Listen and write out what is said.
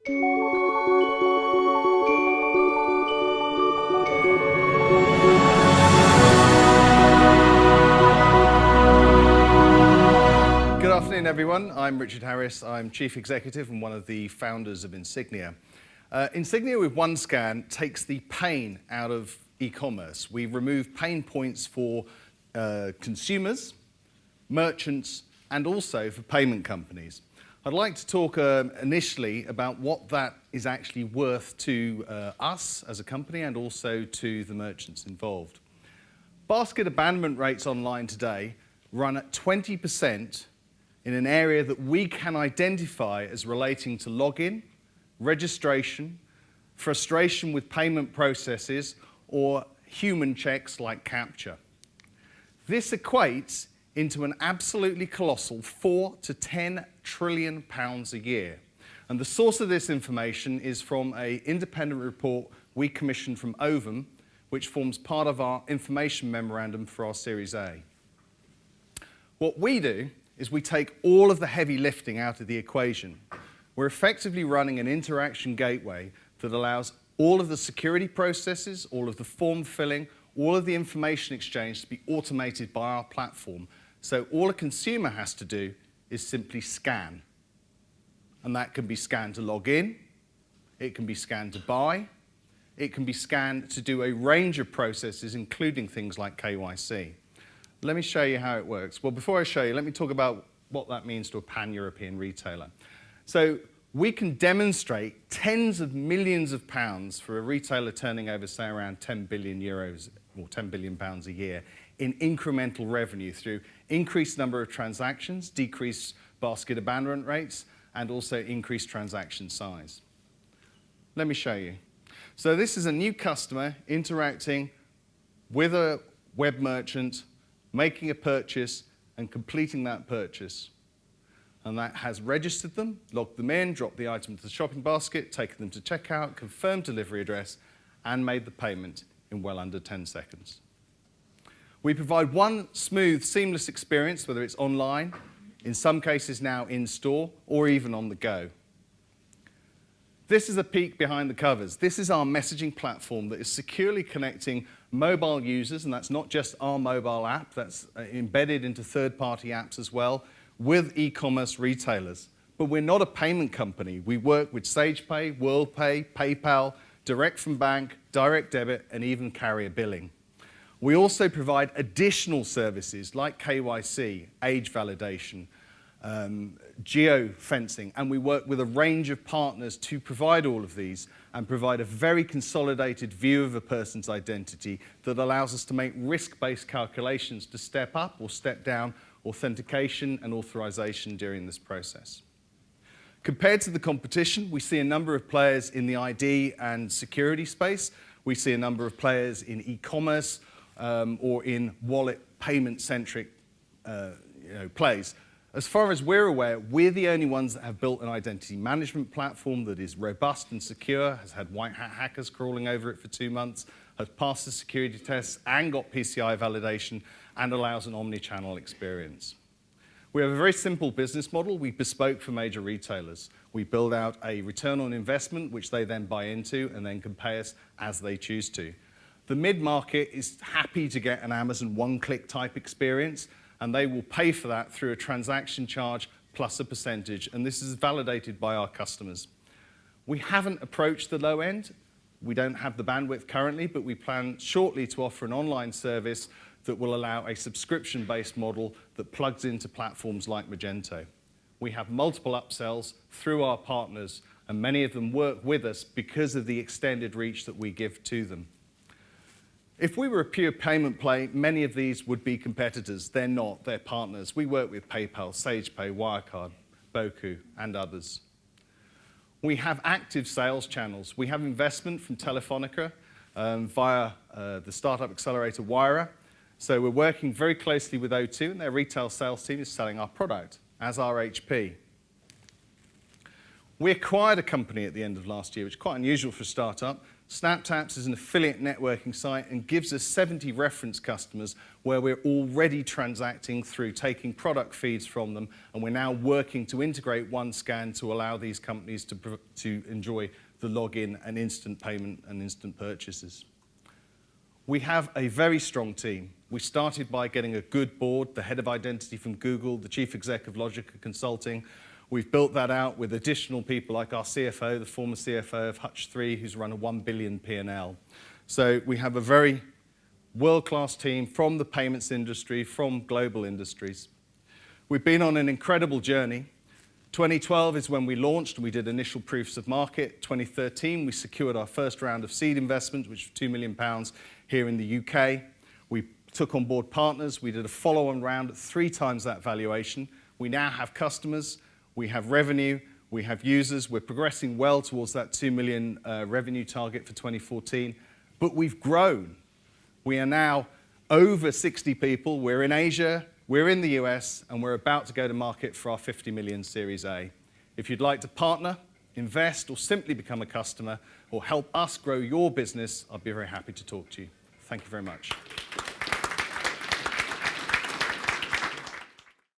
Good afternoon, everyone. I'm Richard Harris. I'm Chief Executive and one of the founders of Ensygnia. Ensygnia with one scan takes the pain out of e-commerce. We remove pain points for consumers, merchants, and also for payment companies. I'd like to talk initially about what that is actually worth to us as a company and also to the merchants involved. Basket abandonment rates online today run at 20% in an area that we can identify as relating to login, registration, frustration with payment processes, or human checks like CAPTCHA. This equates into an absolutely colossal 4 to 10 trillion pounds a year. And the source of this information is from an independent report we commissioned from Ovum, which forms part of our information memorandum for our Series A. What we do is we take all of the heavy lifting out of the equation. We're effectively running an interaction gateway that allows all of the security processes, all of the form filling, all of the information exchange to be automated by our platform. So all a consumer has to do is simply scan. And that can be scanned to log in, it can be scanned to buy, it can be scanned to do a range of processes, including things like KYC. Let me show you how it works. Well, before I show you, let me talk about what that means to a pan-European retailer. So we can demonstrate tens of millions of pounds for a retailer turning over, say, around 10 billion euros or 10 billion pounds a year in incremental revenue through increased number of transactions, decreased basket abandonment rates, and also increased transaction size. Let me show you. So this is a new customer interacting with a web merchant, making a purchase and completing that purchase. And that has registered them, logged them in, dropped the item to the shopping basket, taken them to checkout, confirmed delivery address, and made the payment in well under 10 seconds. We provide one smooth, seamless experience, whether it's online, in some cases now in store, or even on the go. This is a peek behind the covers. This is our messaging platform that is securely connecting mobile users, and that's not just our mobile app, that's embedded into third-party apps as well, with e-commerce retailers. But we're not a payment company. We work with SagePay, WorldPay, PayPal, direct from bank, direct debit, and even carrier billing. We also provide additional services like KYC, age validation, geo-fencing, and we work with a range of partners to provide all of these and provide a very consolidated view of a person's identity that allows us to make risk-based calculations to step up or step down authentication and authorization during this process. Compared to the competition, we see a number of players in the ID and security space. We see a number of players in e-commerce or in wallet payment-centric plays. As far as we're aware, we're the only ones that have built an identity management platform that is robust and secure, has had white hat hackers crawling over it for 2 months, has passed the security tests and got PCI validation, and allows an omni-channel experience. We have a very simple business model. We bespoke for major retailers. We build out a return on investment, which they then buy into and then can pay us as they choose to. The mid-market is happy to get an Amazon one-click type experience, and they will pay for that through a transaction charge plus a percentage, and this is validated by our customers. We haven't approached the low end. We don't have the bandwidth currently, but we plan shortly to offer an online service that will allow a subscription-based model that plugs into platforms like Magento. We have multiple upsells through our partners, and many of them work with us because of the extended reach that we give to them. If we were a pure payment play, many of these would be competitors. They're not, they're partners. We work with PayPal, SagePay, Wirecard, Boku, and others. We have active sales channels. We have investment from Telefonica via the startup accelerator Wira. So we're working very closely with O2, and their retail sales team is selling our product, as are HP. We acquired a company at the end of last year, which is quite unusual for a startup, SnapTaps is an affiliate networking site and gives us 70 reference customers where we're already transacting through taking product feeds from them, and we're now working to integrate OneScan to allow these companies to enjoy the login and instant payment and instant purchases. We have a very strong team. We started by getting a good board, the head of identity from Google, the chief exec of Logica Consulting. We've built that out with additional people like our CFO, the former CFO of Hutch3, who's run a 1 billion P&L. So we have a very world-class team from the payments industry, from global industries. We've been on an incredible journey. 2012 is when we launched and we did initial proofs of market. 2013, we secured our first round of seed investment, which was £2 million here in the UK. We took on board partners. We did a follow-on round at 3 times that valuation. We now have customers. We have revenue, we have users, we're progressing well towards that 2 million revenue target for 2014, but we've grown. We are now over 60 people, we're in Asia, we're in the US, and we're about to go to market for our 50 million Series A. If you'd like to partner, invest, or simply become a customer, or help us grow your business, I'd be very happy to talk to you. Thank you very much.